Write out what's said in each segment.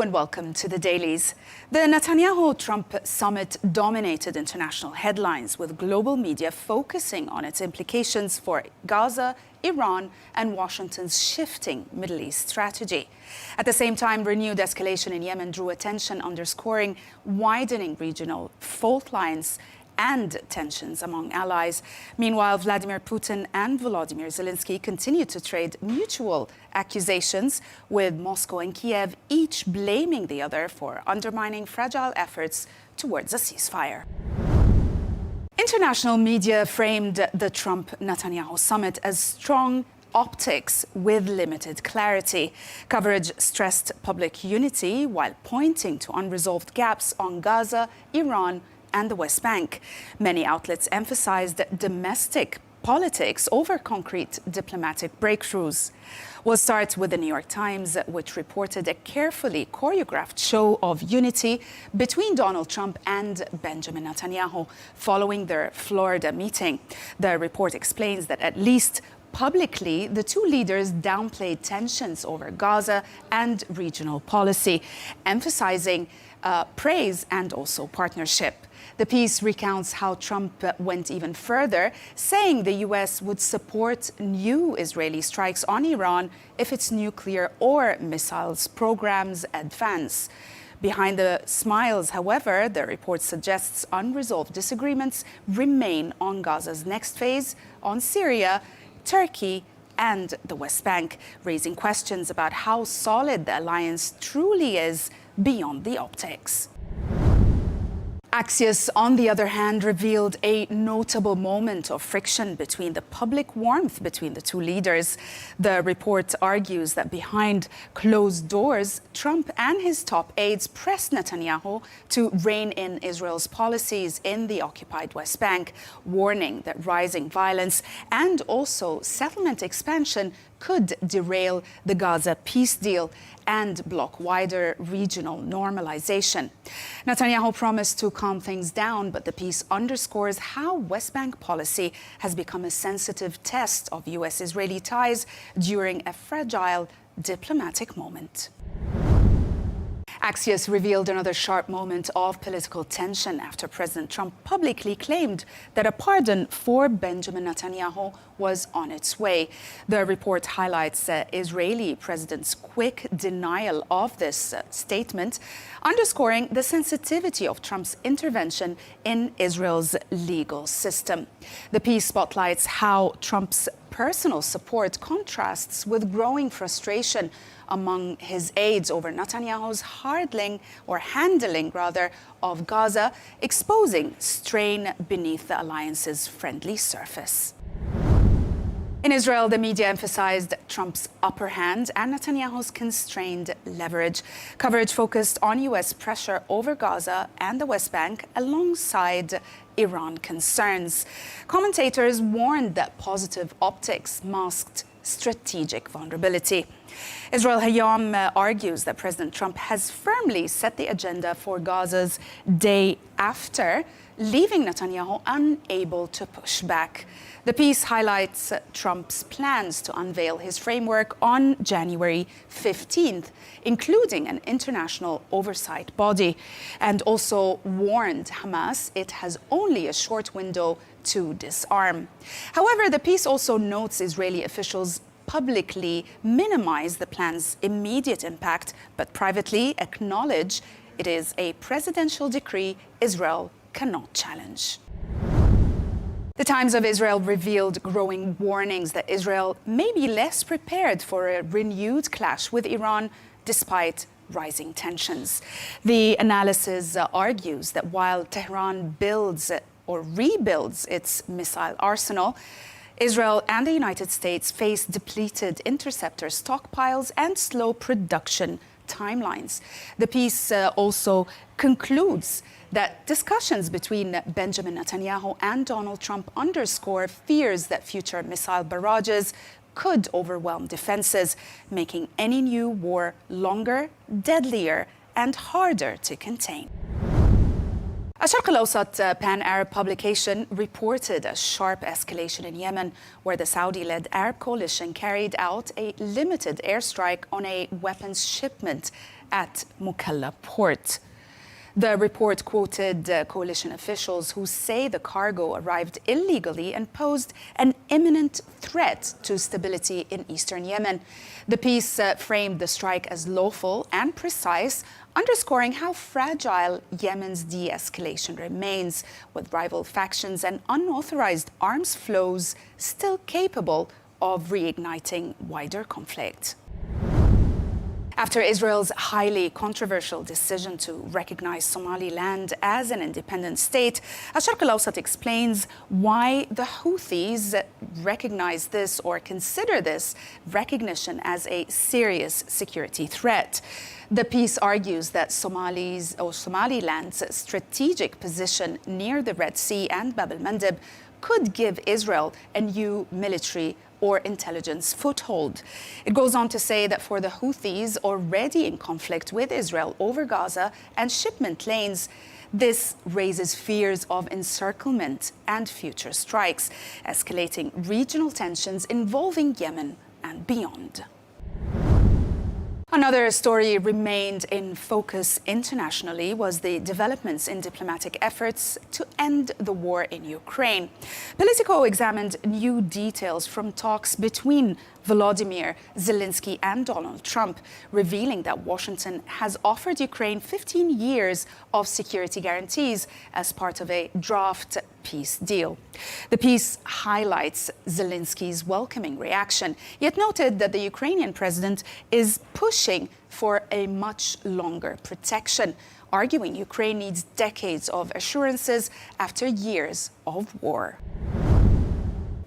and welcome to the Dailies. The Netanyahu-Trump summit dominated international headlines, with global media focusing on its implications for Gaza, Iran, and Washington's shifting Middle East strategy. At the same time, renewed escalation in Yemen drew attention, underscoring widening regional fault lines and tensions among allies. Meanwhile, Vladimir Putin and Volodymyr Zelensky continue to trade mutual accusations, with Moscow and Kiev each blaming the other for undermining fragile efforts towards a ceasefire. International media framed the Trump-Netanyahu summit as strong optics with limited clarity. Coverage stressed public unity while pointing to unresolved gaps on Gaza, Iran, and the West Bank. Many outlets emphasized domestic politics over concrete diplomatic breakthroughs. We'll start with the New York Times, which reported a carefully choreographed show of unity between Donald Trump and Benjamin Netanyahu following their Florida meeting. The report explains that at least publicly, the two leaders downplayed tensions over Gaza and regional policy, emphasizing praise and also partnership. The piece recounts how Trump went even further, saying the U.S. would support new Israeli strikes on Iran if its nuclear or missiles programs advance. Behind the smiles, however, the report suggests unresolved disagreements remain on Gaza's next phase, on Syria, Turkey, and the West Bank, raising questions about how solid the alliance truly is beyond the optics. Axios, on the other hand, revealed a notable moment of friction between the public warmth between the two leaders. The report argues that behind closed doors, Trump and his top aides pressed Netanyahu to rein in Israel's policies in the occupied West Bank, warning that rising violence and also settlement expansion could derail the Gaza peace deal and block wider regional normalization. Netanyahu promised to calm things down, but the piece underscores how West Bank policy has become a sensitive test of U.S.-Israeli ties during a fragile diplomatic moment. Axios revealed another sharp moment of political tension after President Trump publicly claimed that a pardon for Benjamin Netanyahu was on its way. The report highlights the Israeli president's quick denial of this statement, underscoring the sensitivity of Trump's intervention in Israel's legal system. The piece spotlights how Trump's personal support contrasts with growing frustration among his aides over Netanyahu's handling of Gaza, exposing strain beneath the alliance's friendly surface. In Israel, the media emphasized Trump's upper hand and Netanyahu's constrained leverage. Coverage focused on U.S. pressure over Gaza and the West Bank alongside Iran concerns. Commentators warned that positive optics masked strategic vulnerability. Israel Hayom argues that President Trump has firmly set the agenda for Gaza's day after, leaving Netanyahu unable to push back. The piece highlights Trump's plans to unveil his framework on January 15th, including an international oversight body, and also warned Hamas it has only a short window to disarm. However, the piece also notes Israeli officials publicly minimize the plan's immediate impact, but privately acknowledge it is a presidential decree Israel cannot challenge. The Times of Israel revealed growing warnings that Israel may be less prepared for a renewed clash with Iran despite rising tensions. The analysis argues that while Tehran builds or rebuilds its missile arsenal, Israel and the United States face depleted interceptor stockpiles and slow production timelines. The piece also concludes that discussions between Benjamin Netanyahu and Donald Trump underscore fears that future missile barrages could overwhelm defenses, making any new war longer, deadlier, and harder to contain. الشرق الأوسط Pan-Arab publication reported a sharp escalation in Yemen, where the Saudi-led Arab coalition carried out a limited airstrike on a weapons shipment at Mukalla port. The report quoted coalition officials who say the cargo arrived illegally and posed an imminent threat to stability in eastern Yemen. The piece framed the strike as lawful and precise, underscoring how fragile Yemen's de-escalation remains, with rival factions and unauthorized arms flows still capable of reigniting wider conflict. After Israel's highly controversial decision to recognize Somaliland as an independent state, Al-Sharq al-Awsat explains why the Houthis recognize this or consider this recognition as a serious security threat. The piece argues that Somaliland's strategic position near the Red Sea and Bab el-Mandeb could give Israel a new military or intelligence foothold. It goes on to say that for the Houthis already in conflict with Israel over Gaza and shipment lanes, this raises fears of encirclement and future strikes, escalating regional tensions involving Yemen and beyond. Another story remained in focus internationally was the developments in diplomatic efforts to end the war in Ukraine. Politico examined new details from talks between Volodymyr Zelensky and Donald Trump, revealing that Washington has offered Ukraine 15 years of security guarantees as part of a draft peace deal. The piece highlights Zelensky's welcoming reaction, yet noted that the Ukrainian president is pushing for a much longer protection, arguing Ukraine needs decades of assurances after years of war.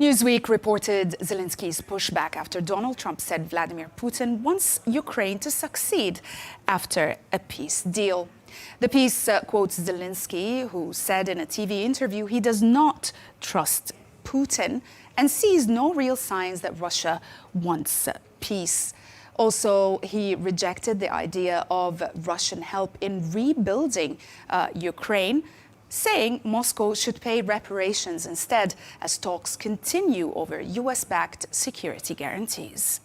Newsweek reported Zelensky's pushback after Donald Trump said Vladimir Putin wants Ukraine to succeed after a peace deal. The piece quotes Zelensky, who said in a TV interview he does not trust Putin and sees no real signs that Russia wants peace. Also, he rejected the idea of Russian help in rebuilding Ukraine, saying Moscow should pay reparations instead as talks continue over US-backed security guarantees.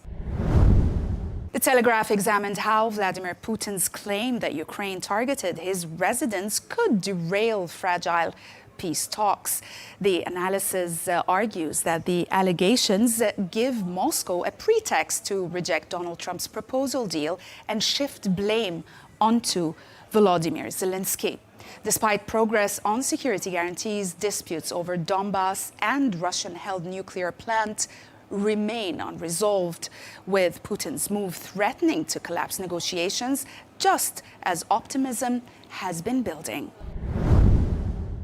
The Telegraph examined how Vladimir Putin's claim that Ukraine targeted his residents could derail fragile peace talks. The analysis argues that the allegations give Moscow a pretext to reject Donald Trump's proposal deal and shift blame onto Volodymyr Zelensky. Despite progress on security guarantees, disputes over Donbass and Russian-held nuclear plant remain unresolved, with Putin's move threatening to collapse negotiations just as optimism has been building.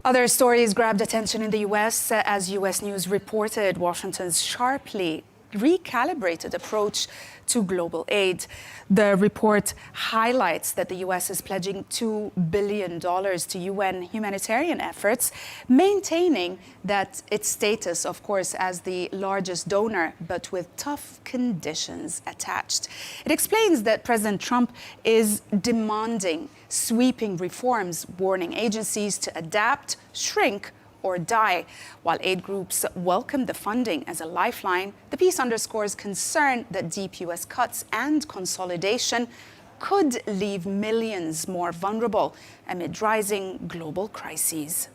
Other stories grabbed attention in the U.S. as U.S. News reported Washington's sharply recalibrated approach to global aid. The report highlights that the U.S. is pledging $2 billion to UN humanitarian efforts, maintaining that its status, of course, as the largest donor, but with tough conditions attached. It explains that President Trump is demanding sweeping reforms, warning agencies to adapt, shrink, or die. While aid groups welcome the funding as a lifeline, the piece underscores concern that deep U.S. cuts and consolidation could leave millions more vulnerable amid rising global crises.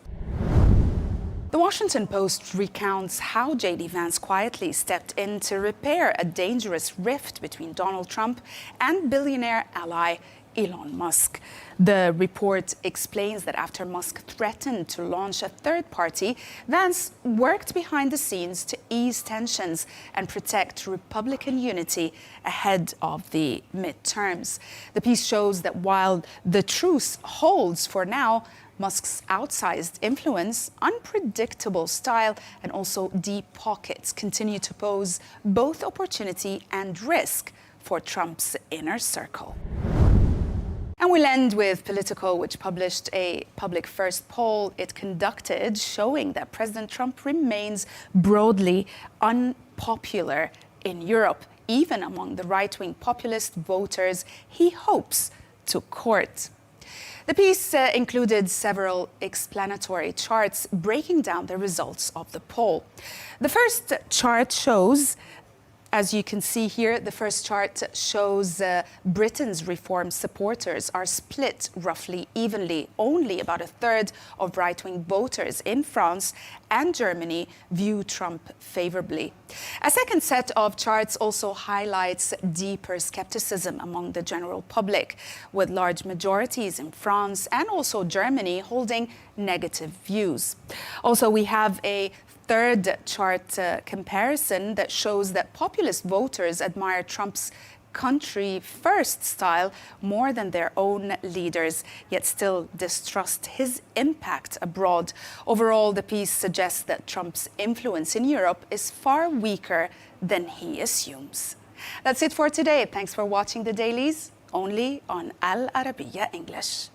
The Washington Post recounts how J.D. Vance quietly stepped in to repair a dangerous rift between Donald Trump and billionaire ally Elon Musk. The report explains that after Musk threatened to launch a third party, Vance worked behind the scenes to ease tensions and protect Republican unity ahead of the midterms. The piece shows that while the truce holds for now, Musk's outsized influence, unpredictable style, and also deep pockets continue to pose both opportunity and risk for Trump's inner circle. And we'll end with Politico, which published a public first poll it conducted showing that President Trump remains broadly unpopular in Europe, even among the right-wing populist voters he hopes to court. The piece included several explanatory charts breaking down the results of the poll. The first chart shows As you can see here, the first chart shows Britain's reform supporters are split roughly evenly. Only about a third of right-wing voters in France and Germany view Trump favorably. A second set of charts also highlights deeper skepticism among the general public, with large majorities in France and also Germany holding negative views. Also, we have a third chart comparison that shows that populist voters admire Trump's country first style more than their own leaders, yet still distrust his impact abroad. Overall, the piece suggests that Trump's influence in Europe is far weaker than he assumes. That's it for today. Thanks for watching the Dailies, only on Al Arabiya English.